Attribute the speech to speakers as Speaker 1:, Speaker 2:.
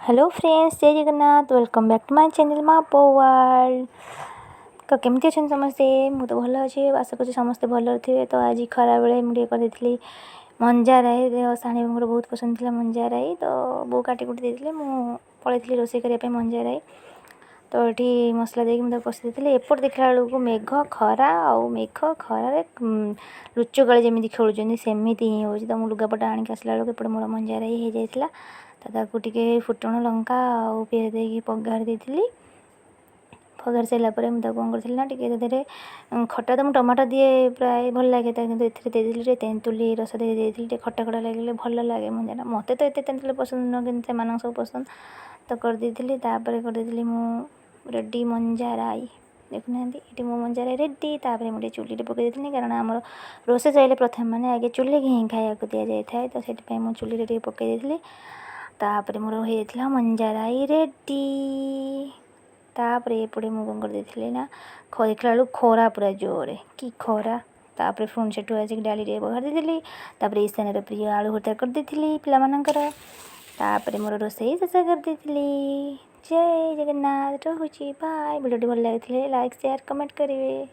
Speaker 1: Hello friends, जय Jagannath. Welcome back to my channel Mapo world. तो केमती अच्छे समस्ते? मुझे तो भल अच्छे, आशा कर समस्ते भल थे। तो आज खरा बेले मुझे कर मंजा राई। साणी मोर बहुत पसंद थी मंजा राई, तो बो काटी कुटी देते पलि रोषे करने मंजा राई। तो ये मसला देकी कषि देती। एपट देखला बेलू मेघ खरा मेघ खरार लुचकाली जमी खेलुं सेमती ही हो। तो मुझे लुगापटा आणिक आसला बेलू एपटे मोर मंजा राई हो जाता। ताकू टे फुटण लंका और पिज देकी पगार देती। पगार सारापर मुझे कौन करी ना टे खटा तो मुझे टमाटो दिए प्राय भल लगे, कि तेंतुली रस दे खटा खटा लगे भल लगे मंजा। मत तो ये तेंतुली पसंद न कि सब पसंद। तो करदी करदी रेडी मंजा राई। देखुना ये मो मंजा राई रेडी। तापर मुझे चुली पकई देती, कारण आम रोसे चाहले प्रथम मैंने आगे चुली ही खाया दि जाए। तो से मुझे चुली पकई देती। तापर मोर हो मंजा राई रेडी। तापर एपटे मुझे कौन कर ना देखला बेलू खरा पूरा जोरे कि खरा। तापर पुणी से आसिक डाली बघार देती। तापर ईशान प्रिय आलू भर्ता कर देती पिलामानकर। तापर मोर रोषे शेष कर देती। जय जगन्नाथ। रहुची बाय। भिडियो भल लगे लाइक शेयर कमेंट करेंगे।